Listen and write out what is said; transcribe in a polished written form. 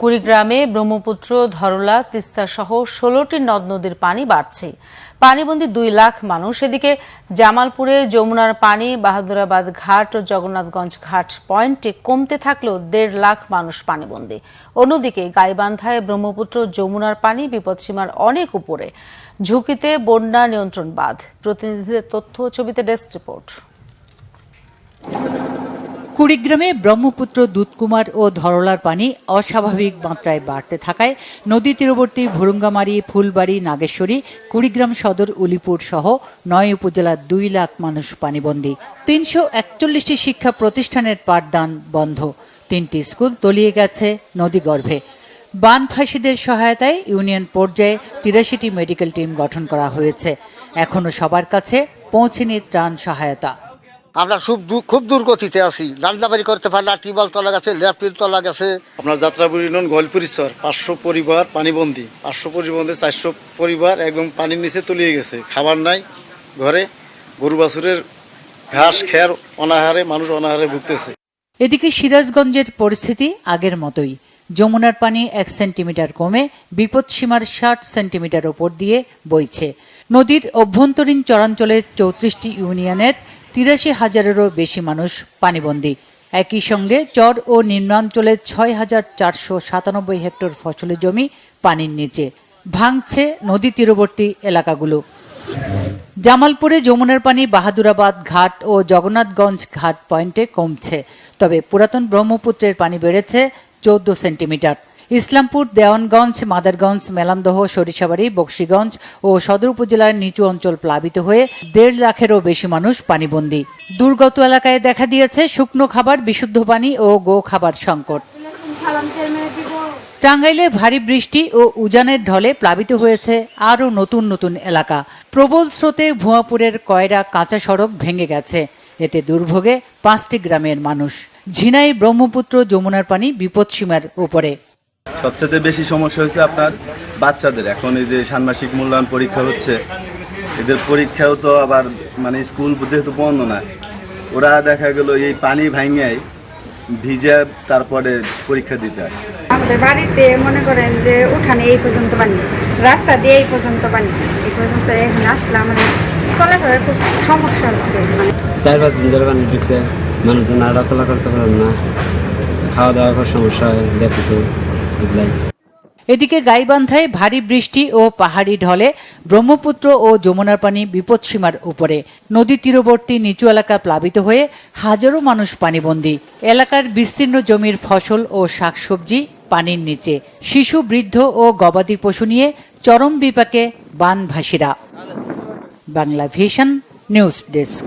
কুড়িগ্রামে ব্রহ্মপুত্র, ধরলা, তিস্তা সহ ১৬টি নদ-নদীর পানি বাড়ছে। পানিবন্দী ২ লাখ মানুষ। এদিকে জামালপুরে যমুনার পানি বাহাদুরাবাদ ঘাট ও জগন্নাথগঞ্জ ঘাট পয়েন্টে কমতে থাকলেও ১.৫ লাখ মানুষ পানিবন্দী। অন্যদিকে গাইবান্ধায় ব্রহ্মপুত্র, যমুনার পানি বিপদসীমার অনেক উপরে। ঝুঁকিতে বন্যা নিয়ন্ত্রণ বাঁধ। প্রতিনিধিদের তথ্য, ছবিতে ডেস্ক রিপোর্ট। কুড়িগ্রামে ব্রহ্মপুত্র, দুধকুমার ও ধরলার পানি অস্বাভাবিক মাত্রায় বাড়তে থাকায় নদী তীরবর্তী ভুরুঙ্গামারী, ফুলবাড়ী, নাগেশ্বরী, কুড়িগ্রাম সদর, উলিপুর সহ ৯ উপজেলার ২ লাখ মানুষ পানিবন্দী। ৩৪১টি শিক্ষা প্রতিষ্ঠানের পাঠদান বন্ধ। ৩টি স্কুল তলিয়ে গেছে নদীগর্ভে। বানভাসীদের সহায়তায় ইউনিয়ন পর্যায়ে ৮৩টি মেডিকেল টিম গঠন করা হয়েছে। এখনো সবার কাছে পৌঁছেনি ত্রাণ সহায়তা। আমরা খুব দুর্গতিতে আছি। রান্নাবাড়ি করতে পারি না, টিউবওয়েল তলা গেছে, ল্যাপটিউব তলা গেছে। আপনার যাত্রাপুর ইউনিয়ন গোয়ালপুরীশ্বর ৫০০ পরিবার পানিবন্দী। ৫০০ পরিবন্দী ৪০০ পরিবার একদম পানির নিচে তলিয়ে গেছে। খাবার নাই ঘরে, গরু বাছুরের ঘাস খেয়ার অনাহারে মানুষ অনাহারে ভুগতেছে। এদিকে সিরাজগঞ্জের পরিস্থিতি আগের মতোই। যমুনার পানি ১ সেন্টিমিটার কমে বিপদসীমার ৬০ সেন্টিমিটার ওপর দিয়ে বইছে। নদীর অভ্যন্তরীণ চরাঞ্চলের ৩৪টি ইউনিয়নের ৮৩,০০০-এরও বেশি মানুষ পানিবন্দী। একই সঙ্গে চর ও নিম্নাঞ্চলের ৬,৪৯৭ হেক্টর ফসলি জমি পানির নিচে। ভাঙছে নদী তীরবর্তী এলাকাগুলো। জামালপুরে যমুনার পানি বাহাদুরাবাদ ঘাট ও জগন্নাথগঞ্জ ঘাট পয়েন্টে কমছে। তবে পুরাতন ব্রহ্মপুত্রের পানি বেড়েছে ১৪ সেন্টিমিটার। ইসলামপুর, দেওয়ানগঞ্জ, মাদারগঞ্জ, মেলান্দহ, সরিষাবাড়ী, বকশীগঞ্জ ও সদর উপজেলার নিচু অঞ্চল প্লাবিত হয়ে ১.৫ লাখেরও বেশি মানুষ পানিবন্দী। দুর্গত এলাকায় দেখা দিয়েছে শুকনো খাবার, বিশুদ্ধ পানি ও গো খাবার সংকট। টাঙ্গাইলে ভারী বৃষ্টি ও উজানের ঢলে প্লাবিত হয়েছে আরও নতুন নতুন এলাকা। প্রবল স্রোতে ভুয়াপুরের কয়রা কাঁচা সড়ক ভেঙে গেছে। এতে দুর্ভোগে ৫টি গ্রামের মানুষ। ঝিনাই, ব্রহ্মপুত্র, যমুনার পানি বিপদসীমার উপরে। সবচেয়ে বেশি সমস্যা হয়েছে আপনার বাচ্চাদের। এখন এই যে ষান্মাসিক মূল্যায়ন পরীক্ষা হচ্ছে, এদের পরীক্ষাও তো আবার স্কুল যেহেতু বন্ধ না, ওরা দেখা গেল এই পানি ভাঙায় ভিজে তারপরে পরীক্ষা দিতে আসে। আমাদের বাড়িতে মনে করেন যে উঠানে এই পর্যন্ত পানি, রাস্তা দিয়ে এই পর্যন্ত পানি, এই পর্যন্ত এখন আসলে আমাদের চলাফেরার খুব সমস্যা হচ্ছে। ৪-৫ দিন ধরে পানি ঢুকছে, মানুষজন আর চলা করতে পারেন না, খাওয়া দাওয়া খুব সমস্যা হয় দেখতেছে। এদিকে গাইবান্ধায় ভারী বৃষ্টি ও পাহাড়ি ঢলে ব্রহ্মপুত্র ও যমুনার পানি বিপদসীমার উপরে। নদী তীরবর্তী নিচু এলাকা প্লাবিত হয়ে হাজারো মানুষ পানিবন্দী। এলাকার বিস্তীর্ণ জমির ফসল ও শাকসবজি পানির নিচে। শিশু, বৃদ্ধ ও গবাদি পশু নিয়ে চরম বিপাকে বানভাসীরা। Bangla vision news desk.